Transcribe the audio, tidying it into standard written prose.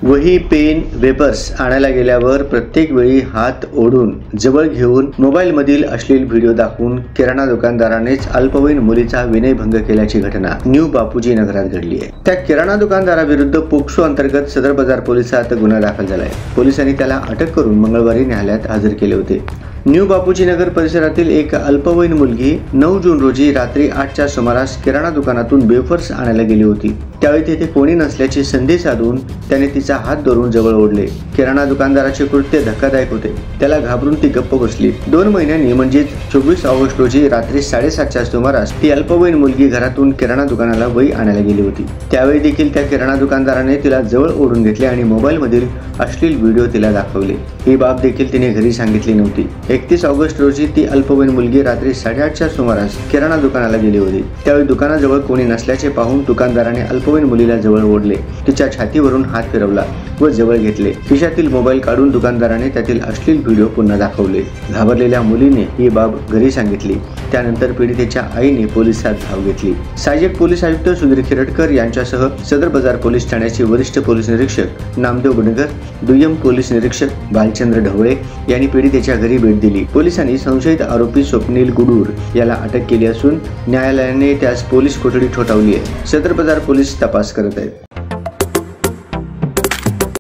वही, pen, vapours आणायला गेल्यावर प्रत्येक वेळी हात ओढून जवळ घेऊन मोबाईलमधील अश्लील व्हिडिओ दाखवून किराणा दुकानदारानेच अल्पवयीन मुलीचा विनयभंग केल्याची घटना न्यू बापूजी नगरात घडली आहे। त्या किराणा दुकानदाराविरुद्ध पोक्सो अंतर्गत सदर बाजार पोलिसात गुन्हा दाखल झाला आहे। पोलिसांनी त्याला अटक करून मंगळवारी न्यायालयात हजर केले होते। न्यू बापूजी नगर परिसरातील एक अल्पवयीन मुलगी 9 जून रोजी रात्री 8च्या सुमारास किराणा दुकानातून वेफर्स आणायला गेली होती। त्यावेळी तेथे कोणी नसल्याची संधी साधून त्याने तिचा हात धरून जवळ ओढले। किराणा दुकानदाराचे कृत्य धक्कादायक होते। त्याला घाबरून ती गप्प बसली। 2 महिन्यांनी म्हणजे 24 ऑगस्ट रोजी रात्री 7:30च्या सुमारास ती अल्पवयीन मुलगी घरातून किराणा दुकानाला वही आणायला गेली होती। त्यावेळी देखील त्या किराणा दुकानदाराने तिला जवळ ओढून घेतले आणि मोबाईलमधील अश्लील व्हिडिओ तिला दाखवले। ही बाब देखील तिने घरी सांगितली नव्हती। 31 ऑगस्ट रोजी ती अल्पवयीन मुलगी रात्री 8:30च्या सुमारास किराणा दुकानाला गेली होती। त्यावेळी दुकानाजवळ कोणी नसल्याचे पाहून दुकानदाराने अल्पवयीन मुलीला जवळ ओढले, तिच्या छातीवरून हात फिरवला व जवळ घेतले। खिशातील मोबाईल काढून दुकानदाराने त्यातील अश्लील व्हिडिओ पुन्हा दाखवले। घाबरलेल्या मुलीने ही बाब घरी सांगितली। त्यानंतर पीडितेच्या आईने पोलिसात धाव घेतली। सहाय्यक पोलीस आयुक्त सुधीर खिरटकर यांच्यासह सदर बाजार पोलीस ठाण्याचे वरिष्ठ पोलीस निरीक्षक नामदेव गुणकर, दुय्यम पोलीस निरीक्षक भालचंद्र ढवळे यांनी पीडितेच्या घरी भेट दिली। पोलिसांनी संशयित आरोपी स्वप्नील गुडूर याला अटक केली असून न्यायालयाने त्यास पोलीस कोठडी ठोठावली आहे। सदर बाजार पोलीस तपास करत आहेत।